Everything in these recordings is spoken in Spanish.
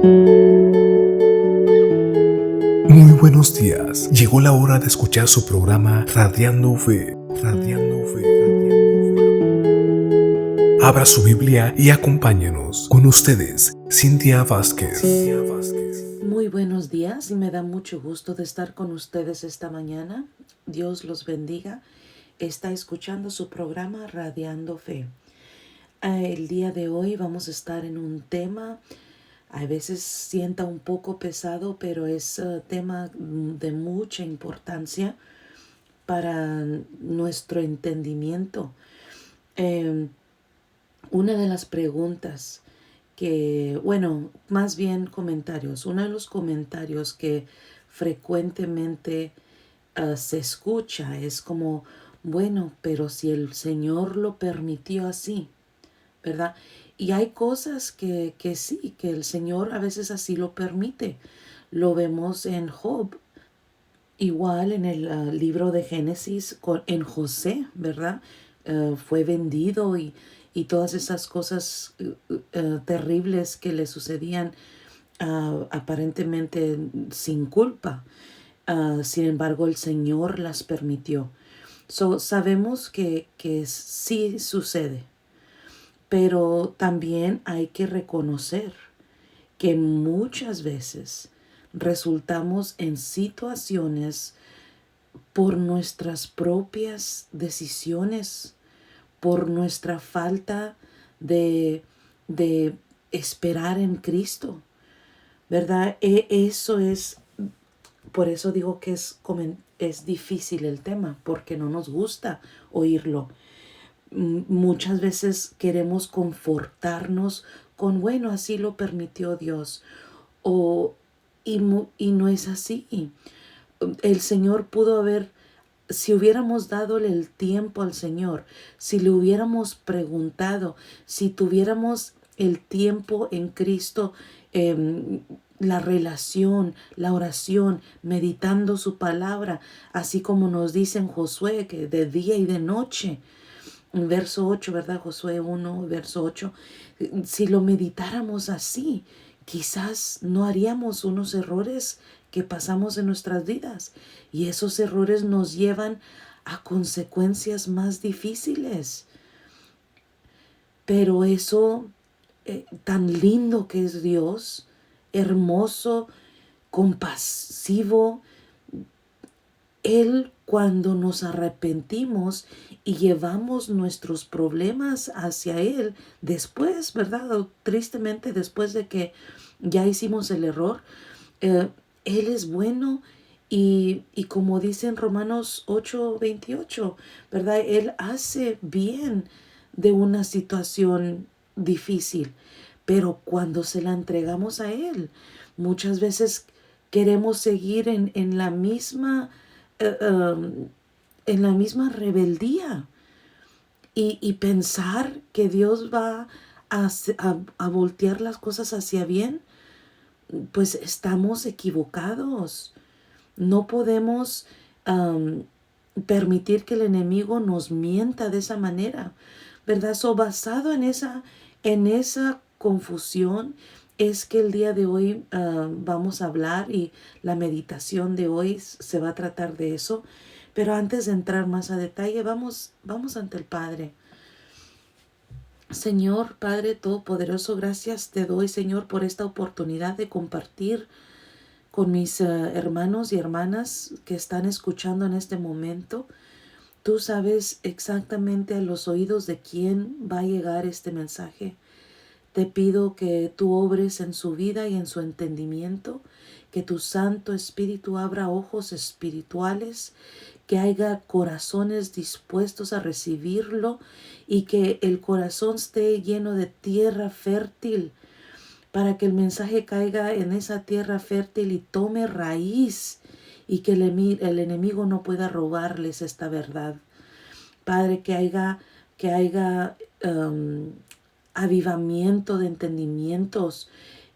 Muy buenos días. Llegó la hora de escuchar su programa Radiando Fe. Radiando Fe. Radiando Fe. Abra su Biblia y acompáñenos. Con ustedes, Cintia Vázquez. Muy buenos días y me da mucho gusto de estar con ustedes esta mañana. Dios los bendiga. Está escuchando su programa Radiando Fe. El día de hoy vamos a estar en un tema, a veces sienta un poco pesado, pero es tema de mucha importancia para nuestro entendimiento. Una de las preguntas más bien comentarios, uno de los comentarios que frecuentemente se escucha es como, bueno, pero si el Señor lo permitió así, ¿verdad? Y hay cosas que sí, que el Señor a veces así lo permite. Lo vemos en Job, igual en el libro de Génesis, en José, ¿verdad? Fue vendido y todas esas cosas terribles que le sucedían aparentemente sin culpa. Sin embargo, el Señor las permitió. Sabemos que sí sucede, pero también hay que reconocer que muchas veces resultamos en situaciones por nuestras propias decisiones, por nuestra falta de esperar en Cristo, ¿verdad? Eso es, por eso digo que es difícil el tema, porque no nos gusta oírlo. Muchas veces queremos confortarnos con, bueno, así lo permitió Dios, o, y no es así. El Señor pudo haber, si hubiéramos dado el tiempo al Señor, si le hubiéramos preguntado, si tuviéramos el tiempo en Cristo, la relación, la oración, meditando su palabra, así como nos dice en Josué, que de día y de noche, en verso 8, ¿verdad? Josué 1, verso 8. Si lo meditáramos así, quizás no haríamos unos errores que pasamos en nuestras vidas. Y esos errores nos llevan a consecuencias más difíciles. Pero eso, tan lindo que es Dios, hermoso, compasivo, Él, cuando nos arrepentimos y llevamos nuestros problemas hacia Él, después, ¿verdad? O tristemente, después de que ya hicimos el error, eh, Él es bueno y como dice en Romanos 8:28, ¿verdad? Él hace bien de una situación difícil, pero cuando se la entregamos a Él, muchas veces queremos seguir eh, um, en la misma rebeldía y pensar que Dios va a voltear las cosas hacia bien, pues estamos equivocados. No podemos permitir que el enemigo nos mienta de esa manera, ¿verdad? Basado en esa confusión es que el día de hoy vamos a hablar y la meditación de hoy se va a tratar de eso. Pero antes de entrar más a detalle, vamos ante el Padre. Señor, Padre Todopoderoso, gracias te doy, Señor, por esta oportunidad de compartir con mis hermanos y hermanas que están escuchando en este momento. Tú sabes exactamente a los oídos de quién va a llegar este mensaje. Te pido que tú obres en su vida y en su entendimiento, que tu Santo Espíritu abra ojos espirituales, que haya corazones dispuestos a recibirlo y que el corazón esté lleno de tierra fértil para que el mensaje caiga en esa tierra fértil y tome raíz y que el enemigo no pueda robarles esta verdad. Padre, que haya avivamiento de entendimientos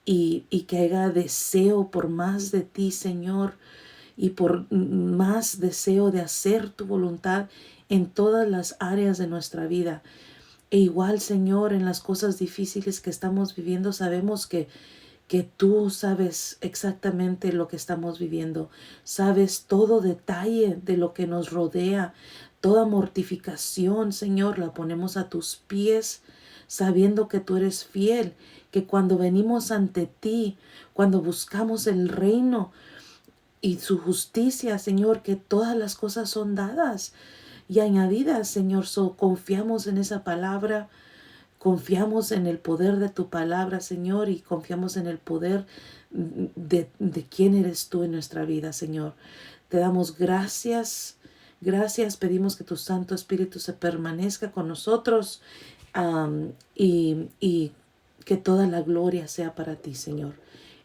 y que haya deseo por más de ti, Señor, y por más deseo de hacer tu voluntad en todas las áreas de nuestra vida. E igual, Señor, en las cosas difíciles que estamos viviendo, sabemos que tú sabes exactamente lo que estamos viviendo, sabes todo detalle de lo que nos rodea, toda mortificación, Señor, la ponemos a tus pies, sabiendo que tú eres fiel, que cuando venimos ante ti, cuando buscamos el reino y su justicia, Señor, que todas las cosas son dadas y añadidas, Señor. Confiamos en esa palabra, confiamos en el poder de tu palabra, Señor, y confiamos en el poder de quién eres tú en nuestra vida, Señor. Te damos gracias, gracias. Pedimos que tu Santo Espíritu se permanezca con nosotros, y que toda la gloria sea para ti, Señor.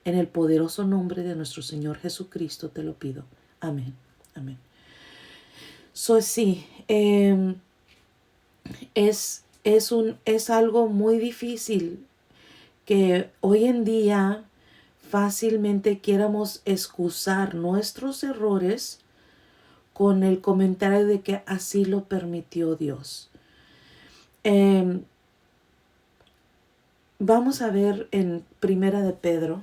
En el poderoso nombre de nuestro Señor Jesucristo te lo pido. Amén. Amén. Sí, es algo muy difícil que hoy en día fácilmente quieramos excusar nuestros errores con el comentario de que así lo permitió Dios. Vamos a ver en Primera de Pedro,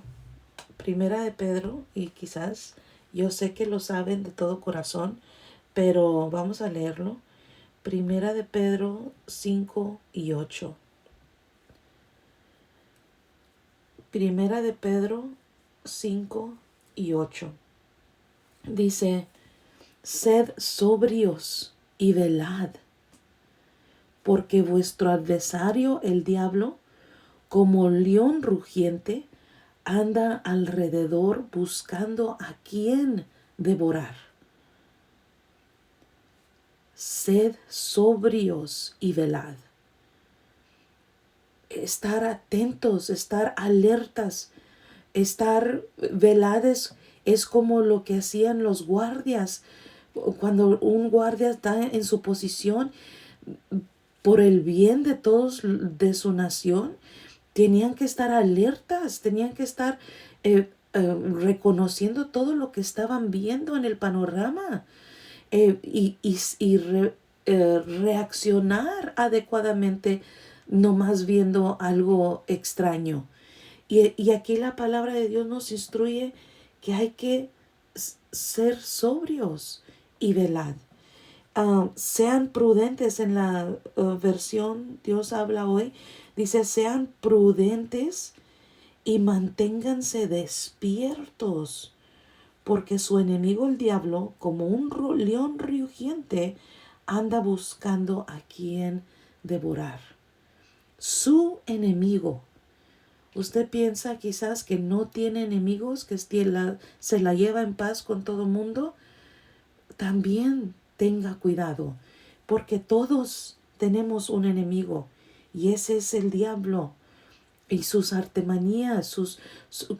y quizás yo sé que lo saben de todo corazón, pero vamos a leerlo. Primera de Pedro 5 y 8. Primera de Pedro 5 y 8. Dice: sed sobrios y velad, porque vuestro adversario, el diablo, como león rugiente, anda alrededor buscando a quien devorar. Sed sobrios y velad. Estar atentos, estar alertas, estar velados es como lo que hacían los guardias. Cuando un guardia está en su posición por el bien de todos de su nación, tenían que estar alertas, tenían que estar reconociendo todo lo que estaban viendo en el panorama, reaccionar adecuadamente, no más viendo algo extraño. Y aquí la palabra de Dios nos instruye que hay que ser sobrios y velad. Sean prudentes. En la versión Dios habla hoy, dice: sean prudentes y manténganse despiertos, porque su enemigo el diablo, como un león rugiente, anda buscando a quien devorar. Su enemigo. Usted piensa quizás que no tiene enemigos, que se la lleva en paz con todo el mundo. También tenga cuidado, porque todos tenemos un enemigo, y ese es el diablo y sus artimanías,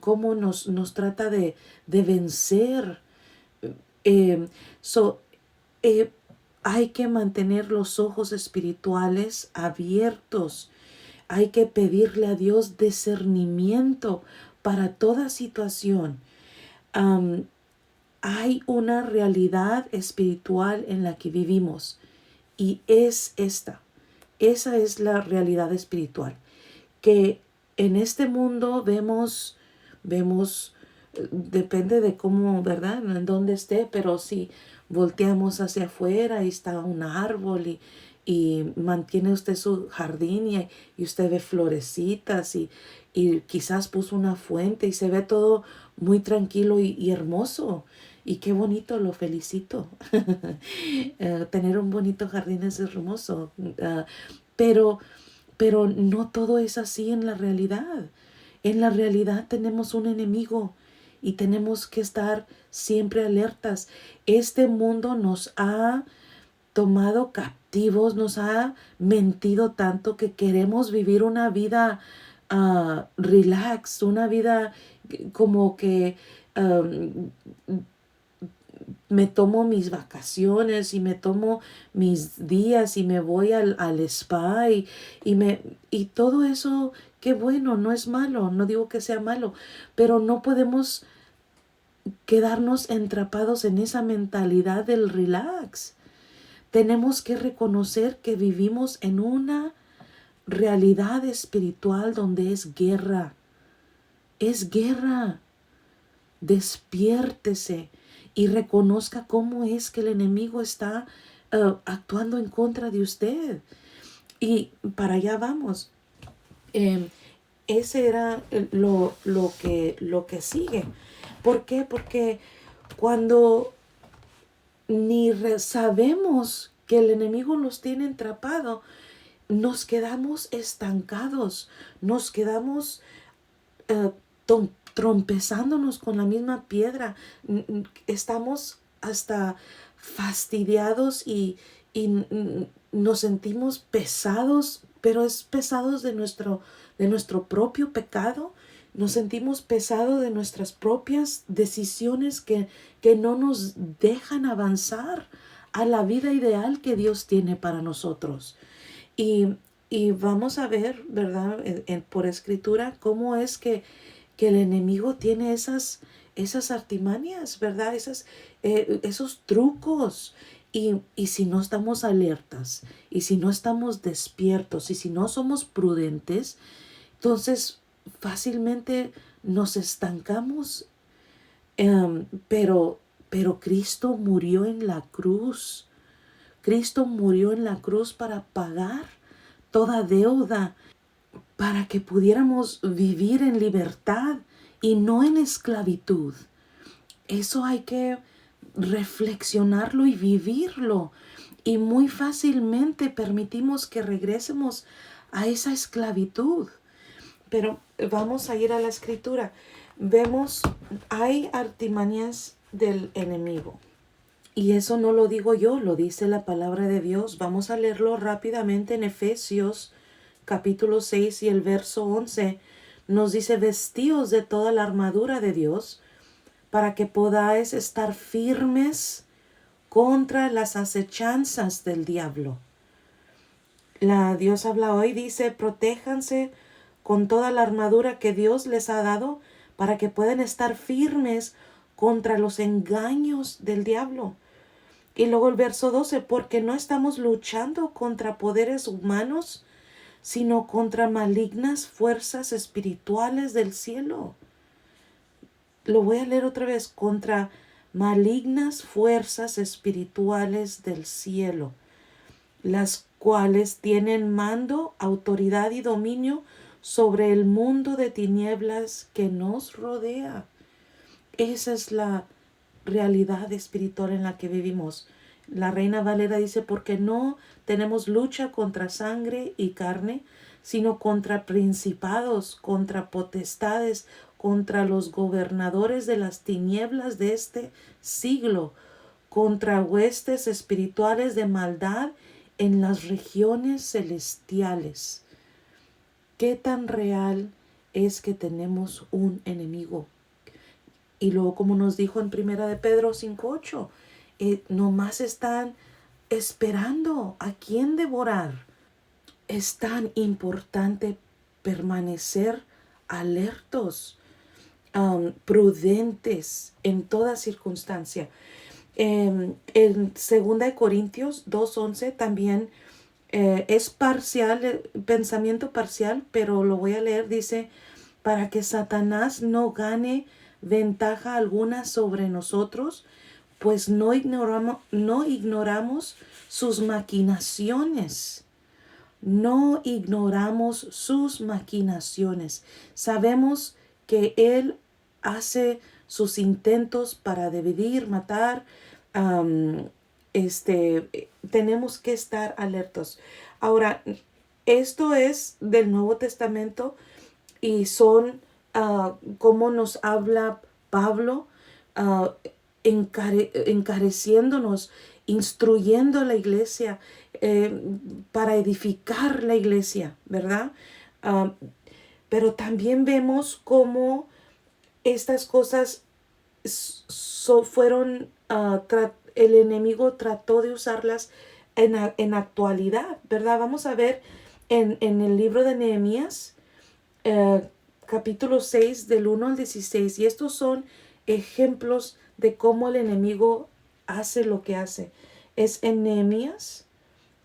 cómo nos trata de vencer. Hay que mantener los ojos espirituales abiertos. Hay que pedirle a Dios discernimiento para toda situación. Hay una realidad espiritual en la que vivimos, y es esta. Esa es la realidad espiritual, que en este mundo vemos, depende de cómo, ¿verdad?, en dónde esté, pero si volteamos hacia afuera y está un árbol y mantiene usted su jardín y usted ve florecitas y quizás puso una fuente y se ve todo muy tranquilo y hermoso. Y qué bonito, lo felicito. Tener un bonito jardín es hermoso. Pero no todo es así en la realidad. En la realidad tenemos un enemigo y tenemos que estar siempre alertas. Este mundo nos ha tomado captivos, nos ha mentido tanto que queremos vivir una vida relax, una vida como que me tomo mis vacaciones y me tomo mis días y me voy al spa y todo eso. Qué bueno, no es malo, no digo que sea malo, pero no podemos quedarnos entrapados en esa mentalidad del relax. Tenemos que reconocer que vivimos en una realidad espiritual donde es guerra. Es guerra. Despiértese y reconozca cómo es que el enemigo está actuando en contra de usted. Y para allá vamos. Em, Ese era lo que sigue. ¿Por qué? Porque cuando sabemos que el enemigo nos tiene atrapado, nos quedamos estancados, nos quedamos eh, trompezándonos con la misma piedra. Estamos hasta fastidiados y nos sentimos pesados, pero es pesados de nuestro propio pecado. Nos sentimos pesados de nuestras propias decisiones que no nos dejan avanzar a la vida ideal que Dios tiene para nosotros. Y, y vamos a ver, ¿verdad? Por escritura, cómo es que el enemigo tiene esas artimañas, ¿verdad? Esos trucos. Y si no estamos alertas, y si no estamos despiertos, y si no somos prudentes, entonces fácilmente nos estancamos. Pero Cristo murió en la cruz. Cristo murió en la cruz para pagar toda deuda, para que pudiéramos vivir en libertad y no en esclavitud. Eso hay que reflexionarlo y vivirlo. Y muy fácilmente permitimos que regresemos a esa esclavitud. Pero vamos a ir a la escritura. Vemos, hay artimañas del enemigo. Y eso no lo digo yo, lo dice la palabra de Dios. Vamos a leerlo rápidamente en Efesios capítulo 6 y el verso 11. Nos dice: vestíos de toda la armadura de Dios para que podáis estar firmes contra las acechanzas del diablo. La Dios habla hoy, dice: protéjanse con toda la armadura que Dios les ha dado para que puedan estar firmes contra los engaños del diablo. Y luego el verso 12, porque no estamos luchando contra poderes humanos, sino contra malignas fuerzas espirituales del cielo. Lo voy a leer otra vez: contra malignas fuerzas espirituales del cielo, las cuales tienen mando, autoridad y dominio sobre el mundo de tinieblas que nos rodea. Esa es la realidad espiritual en la que vivimos. La Reina Valera dice: porque no tenemos lucha contra sangre y carne, sino contra principados, contra potestades, contra los gobernadores de las tinieblas de este siglo, contra huestes espirituales de maldad en las regiones celestiales. ¿Qué tan real es que tenemos un enemigo? Y luego, como nos dijo en Primera de Pedro 5:8, nomás están esperando a quién devorar. Es tan importante permanecer alertos, prudentes en toda circunstancia. En 2 Corintios 2:11 también es parcial, pensamiento parcial, pero lo voy a leer. Dice: para que Satanás no gane ventaja alguna sobre nosotros, pues no ignoramos sus maquinaciones. No ignoramos sus maquinaciones. Sabemos que Él hace sus intentos para dividir, matar. Tenemos que estar alertos. Ahora, esto es del Nuevo Testamento y son como nos habla Pablo, encareciéndonos, instruyendo a la iglesia para edificar la iglesia, ¿verdad? Pero también vemos cómo estas cosas fueron, el enemigo trató de usarlas en actualidad, ¿verdad? Vamos a ver en el libro de Nehemías, capítulo 6 del 1 al 16, y estos son ejemplos de cómo el enemigo hace lo que hace. Es en Nehemías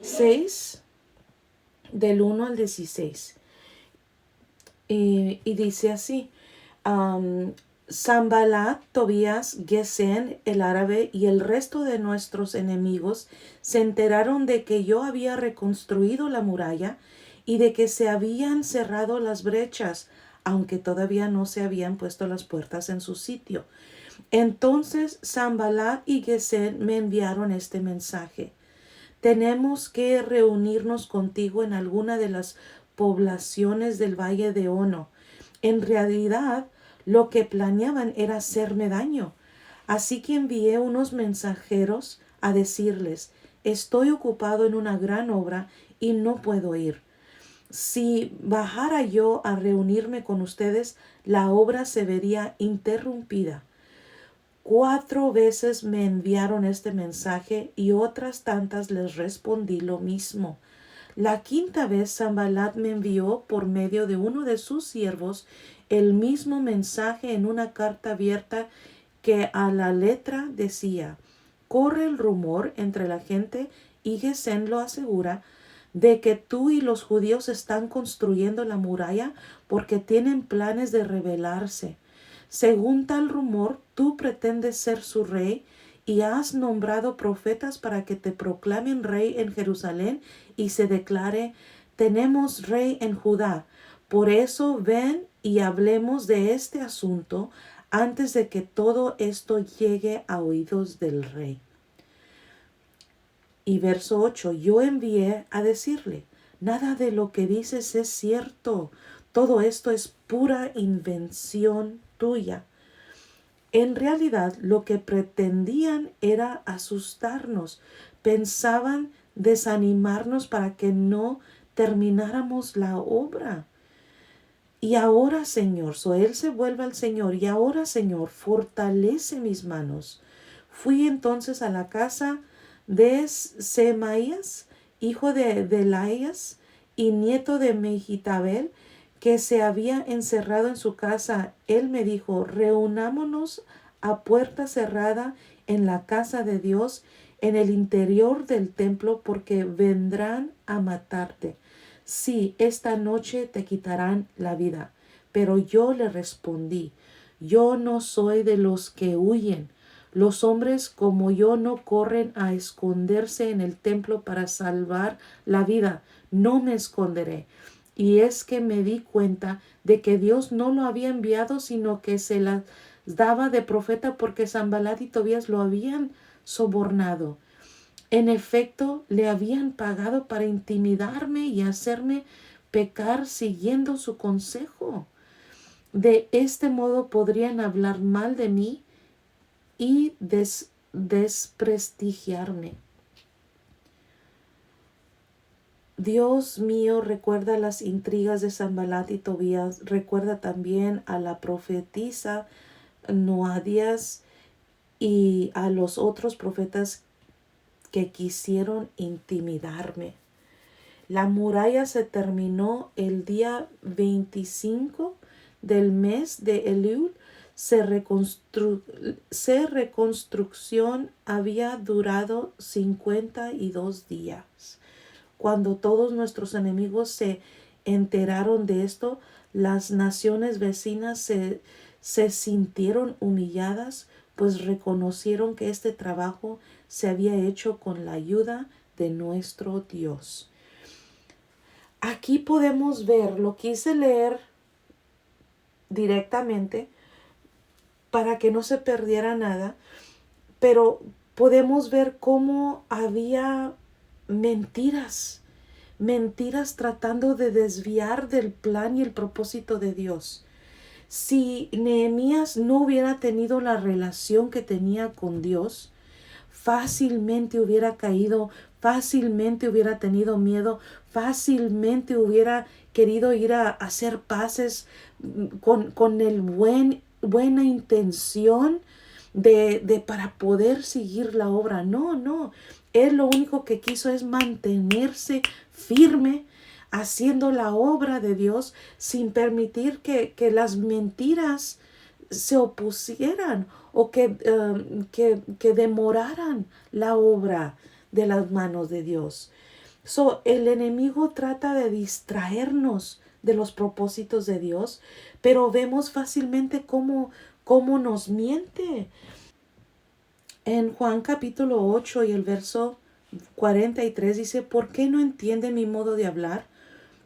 6 del 1 al 16. Y dice así: Am, Sanballat, Tobías, Gesem, el árabe y el resto de nuestros enemigos se enteraron de que yo había reconstruido la muralla y de que se habían cerrado las brechas, aunque todavía no se habían puesto las puertas en su sitio. Entonces Sanballat y Gesem me enviaron este mensaje: tenemos que reunirnos contigo en alguna de las poblaciones del valle de Ono. En realidad, lo que planeaban era hacerme daño. Así que envié unos mensajeros a decirles: estoy ocupado en una gran obra y no puedo ir. Si bajara yo a reunirme con ustedes, la obra se vería interrumpida. 4 veces me enviaron este mensaje y otras tantas les respondí lo mismo. La quinta vez Sanballat me envió por medio de uno de sus siervos el mismo mensaje en una carta abierta que a la letra decía: corre el rumor entre la gente, y Gesem lo asegura, de que tú y los judíos están construyendo la muralla porque tienen planes de rebelarse. Según tal rumor, tú pretendes ser su rey y has nombrado profetas para que te proclamen rey en Jerusalén y se declare: tenemos rey en Judá. Por eso ven y hablemos de este asunto antes de que todo esto llegue a oídos del rey. Y verso 8, yo envié a decirle: nada de lo que dices es cierto, todo esto es pura invención tuya. En realidad, lo que pretendían era asustarnos. Pensaban desanimarnos para que no termináramos la obra. Y ahora, Señor, él se vuelve al Señor: y ahora, Señor, fortalece mis manos. Fui entonces a la casa de Semaías, hijo de Delaías y nieto de Megitabel, que se había encerrado en su casa. Él me dijo: reunámonos a puerta cerrada en la casa de Dios, en el interior del templo, porque vendrán a matarte. Sí, esta noche te quitarán la vida. Pero yo le respondí: yo no soy de los que huyen. Los hombres como yo no corren a esconderse en el templo para salvar la vida. No me esconderé. Y es que me di cuenta de que Dios no lo había enviado, sino que se las daba de profeta, porque Sanballat y Tobías lo habían sobornado. En efecto, le habían pagado para intimidarme y hacerme pecar siguiendo su consejo. De este modo podrían hablar mal de mí y desprestigiarme. Dios mío, recuerda las intrigas de Sanballat y Tobías. Recuerda también a la profetisa Noadías y a los otros profetas que quisieron intimidarme. La muralla se terminó el día 25 del mes de Elul. Reconstrucción había durado 52 días. Cuando todos nuestros enemigos se enteraron de esto, las naciones vecinas se sintieron humilladas, pues reconocieron que este trabajo se había hecho con la ayuda de nuestro Dios. Aquí podemos ver, lo quise leer directamente para que no se perdiera nada, pero podemos ver cómo había mentiras tratando de desviar del plan y el propósito de Dios. Si Nehemías no hubiera tenido la relación que tenía con Dios, fácilmente hubiera caído, fácilmente hubiera tenido miedo, fácilmente hubiera querido ir a hacer paces con el buena intención de para poder seguir la obra. No. Él lo único que quiso es mantenerse firme, haciendo la obra de Dios sin permitir que las mentiras se opusieran o que demoraran la obra de las manos de Dios. El enemigo trata de distraernos de los propósitos de Dios, pero vemos fácilmente cómo nos miente. En Juan capítulo 8 y el verso 43 dice, ¿por qué no entienden mi modo de hablar?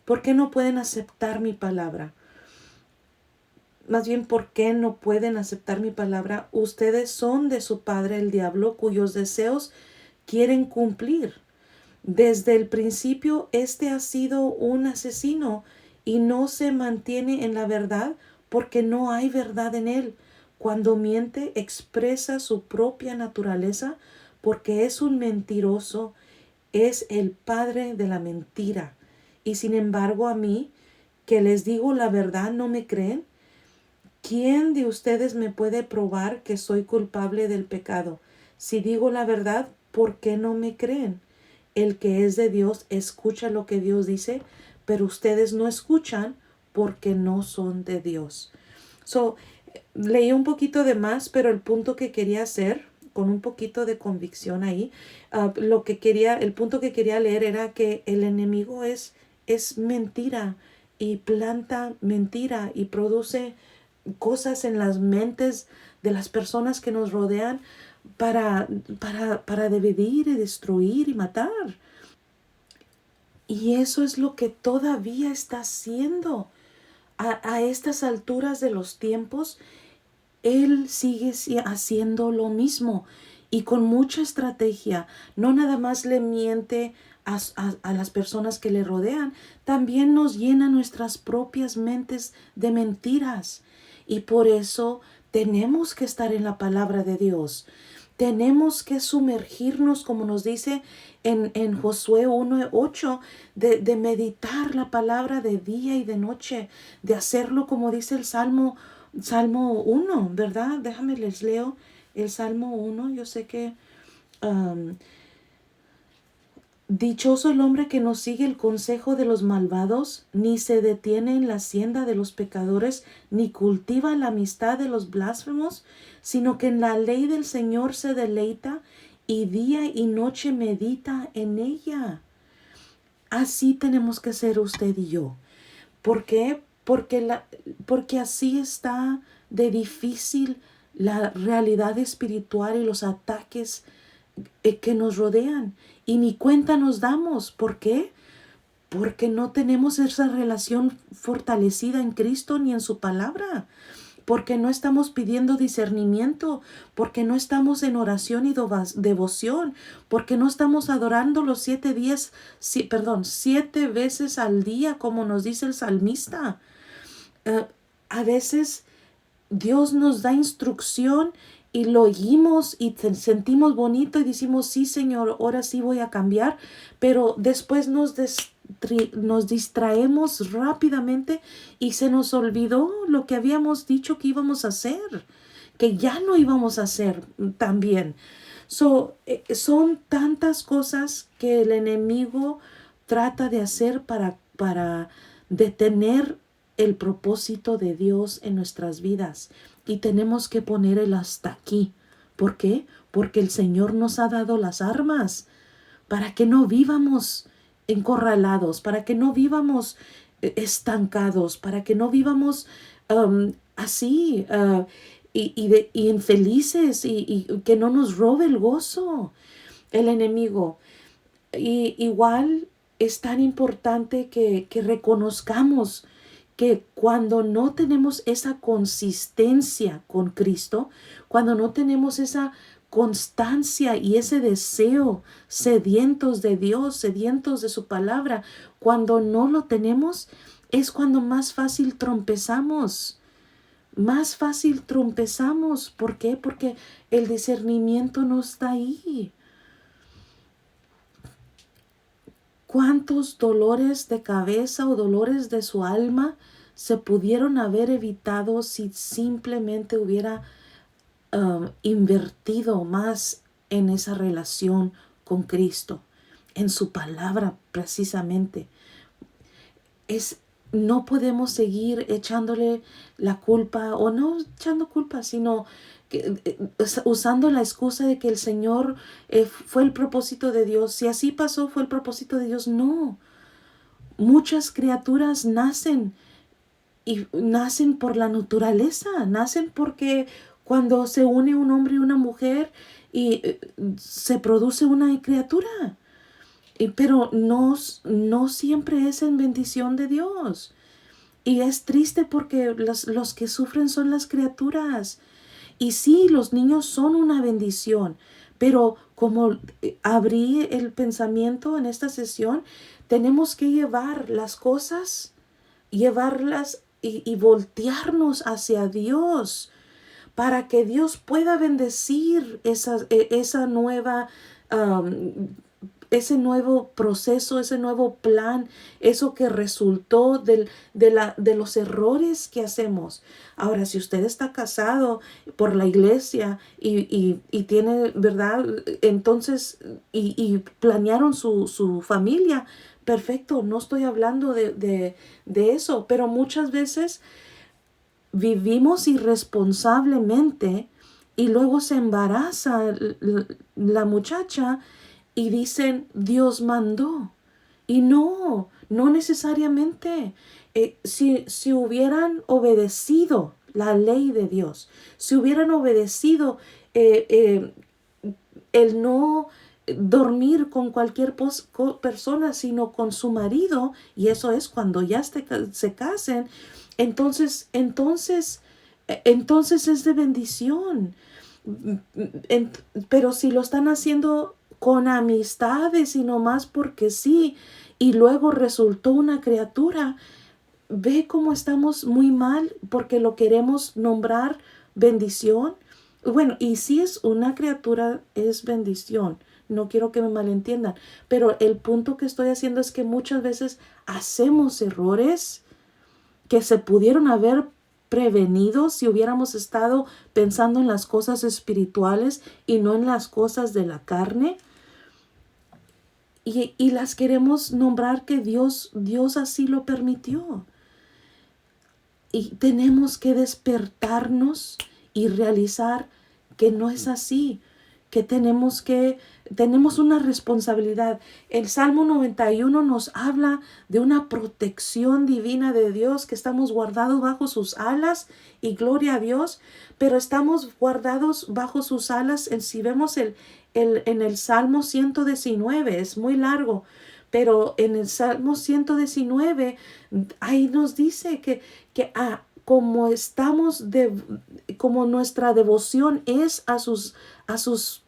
¿Por qué no pueden aceptar mi palabra? Más bien, ¿por qué no pueden aceptar mi palabra? Ustedes son de su padre el diablo, cuyos deseos quieren cumplir. Desde el principio, este ha sido un asesino y no se mantiene en la verdad porque no hay verdad en él. Cuando miente, expresa su propia naturaleza porque es un mentiroso, es el padre de la mentira. Y sin embargo, a mí, que les digo la verdad, no me creen. ¿Quién de ustedes me puede probar que soy culpable del pecado? Si digo la verdad, ¿por qué no me creen? El que es de Dios escucha lo que Dios dice, pero ustedes no escuchan porque no son de Dios. Leí un poquito de más, pero el punto que quería hacer, con un poquito de convicción ahí, el punto que quería leer era que el enemigo es mentira y planta mentira y produce cosas en las mentes de las personas que nos rodean para dividir y destruir y matar. Y eso es lo que todavía está haciendo. A estas alturas de los tiempos, él sigue haciendo lo mismo y con mucha estrategia. No nada más le miente a las personas que le rodean, también nos llena nuestras propias mentes de mentiras. Y por eso tenemos que estar en la palabra de Dios. Tenemos que sumergirnos, como nos dice en Josué 1:8, de meditar la palabra de día y de noche, de hacerlo como dice el Salmo 1, ¿verdad? Déjame les leo el Salmo 1. Yo sé que dichoso el hombre que no sigue el consejo de los malvados, ni se detiene en la hacienda de los pecadores, ni cultiva la amistad de los blasfemos, sino que en la ley del Señor se deleita y día y noche medita en ella. Así tenemos que ser usted y yo. ¿Por qué? Porque así está de difícil la realidad espiritual y los ataques que nos rodean. Y ni cuenta nos damos. ¿Por qué? Porque no tenemos esa relación fortalecida en Cristo ni en su palabra. Porque no estamos pidiendo discernimiento, porque no estamos en oración y devoción, porque no estamos adorando los 7 veces al día, como nos dice el salmista. A veces Dios nos da instrucción y lo oímos y sentimos bonito y decimos, sí, Señor, ahora sí voy a cambiar, pero después nos distraemos rápidamente y se nos olvidó lo que habíamos dicho que íbamos a hacer, que ya no íbamos a hacer también. Son tantas cosas que el enemigo trata de hacer para detener el propósito de Dios en nuestras vidas. Y tenemos que poner el hasta aquí. ¿Por qué? Porque el Señor nos ha dado las armas para que no vivamos encorralados, para que no vivamos estancados, para que no vivamos así y infelices y que no nos robe el gozo el enemigo. Y igual es tan importante que reconozcamos que cuando no tenemos esa consistencia con Cristo, cuando no tenemos esa constancia y ese deseo, sedientos de Dios, sedientos de su palabra, cuando no lo tenemos, es cuando más fácil trompezamos. Más fácil trompezamos. ¿Por qué? Porque el discernimiento no está ahí. ¿Cuántos dolores de cabeza o dolores de su alma se pudieron haber evitado si simplemente hubiera invertido más en esa relación con Cristo, en su palabra precisamente? No podemos seguir echándole la culpa, o no echando culpa, sino usando la excusa de que el Señor fue el propósito de Dios. Si así pasó, fue el propósito de Dios. No, muchas criaturas nacen y nacen por la naturaleza, nacen porque cuando se une un hombre y una mujer y se produce una criatura. Pero no siempre es en bendición de Dios. Y es triste porque los que sufren son las criaturas. Y sí, los niños son una bendición, pero como abrí el pensamiento en esta sesión, tenemos que llevar las cosas, llevarlas y voltearnos hacia Dios para que Dios pueda bendecir esa nueva ese nuevo proceso, ese nuevo plan, eso que resultó de los errores que hacemos. Ahora, si usted está casado por la iglesia y tiene, ¿verdad? Entonces, y planearon su familia, perfecto, no estoy hablando de eso, pero muchas veces vivimos irresponsablemente y luego se embaraza la muchacha y dicen, Dios mandó. Y no necesariamente. Si hubieran obedecido la ley de Dios, si hubieran obedecido el no dormir con cualquier persona, sino con su marido, y eso es cuando ya se casen, entonces es de bendición. Pero si lo están haciendo con amistades y nomás porque sí, y luego resultó una criatura, ve cómo estamos muy mal porque lo queremos nombrar bendición. Bueno, y si es una criatura, es bendición. No quiero que me malentiendan, pero el punto que estoy haciendo es que muchas veces hacemos errores que se pudieron haber prevenido si hubiéramos estado pensando en las cosas espirituales y no en las cosas de la carne. Y las queremos nombrar que Dios así lo permitió. Y tenemos que despertarnos y realizar que no es así, que tenemos una responsabilidad. El Salmo 91 nos habla de una protección divina de Dios, que estamos guardados bajo sus alas, y gloria a Dios, pero estamos guardados bajo sus alas. Si vemos en el Salmo 119, es muy largo, pero en el Salmo 119, ahí nos dice que como como nuestra devoción es a sus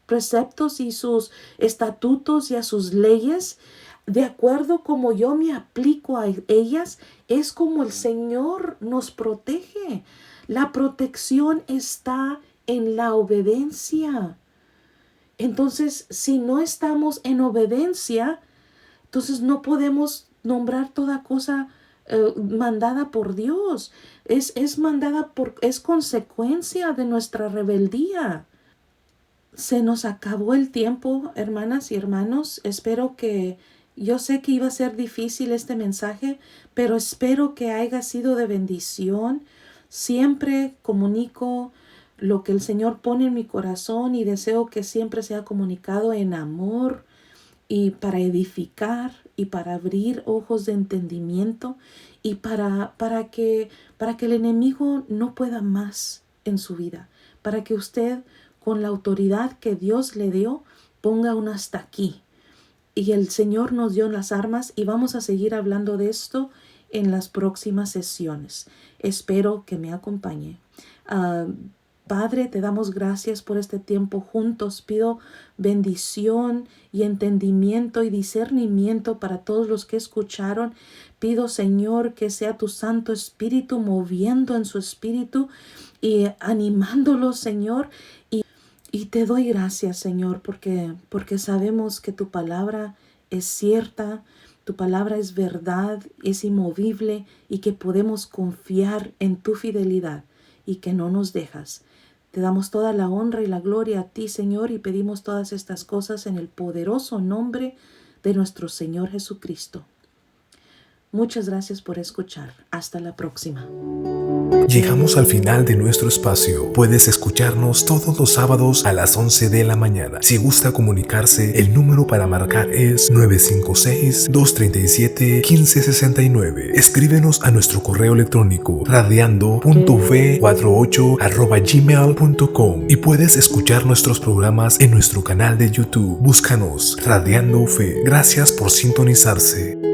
preceptos y sus estatutos y a sus leyes, de acuerdo como yo me aplico a ellas, es como el Señor nos protege. La protección está en la obediencia. Entonces, si no estamos en obediencia, entonces no podemos nombrar toda cosa mandada por Dios. Es consecuencia de nuestra rebeldía. Se nos acabó el tiempo, hermanas y hermanos. Yo sé que iba a ser difícil este mensaje, pero espero que haya sido de bendición. Siempre comunico lo que el Señor pone en mi corazón y deseo que siempre sea comunicado en amor y para edificar y para abrir ojos de entendimiento y para que el enemigo no pueda más en su vida, para que usted, con la autoridad que Dios le dio, ponga un hasta aquí. Y el Señor nos dio las armas y vamos a seguir hablando de esto en las próximas sesiones. Espero que me acompañe. Padre, te damos gracias por este tiempo juntos. Pido bendición y entendimiento y discernimiento para todos los que escucharon. Pido, Señor, que sea tu Santo Espíritu moviendo en su espíritu y animándolos, Señor. Y te doy gracias, Señor, porque sabemos que tu palabra es cierta, tu palabra es verdad, es inmovible y que podemos confiar en tu fidelidad y que no nos dejas. Te damos toda la honra y la gloria a ti, Señor, y pedimos todas estas cosas en el poderoso nombre de nuestro Señor Jesucristo. Muchas gracias por escuchar. Hasta la próxima. Llegamos al final de nuestro espacio. Puedes escucharnos todos los sábados a las 11 de la mañana. Si gusta comunicarse, el número para marcar es 956-237-1569. Escríbenos a nuestro correo electrónico radiando.fe48@gmail.com y puedes escuchar nuestros programas en nuestro canal de YouTube. Búscanos Radiando Fe. Gracias por sintonizarse.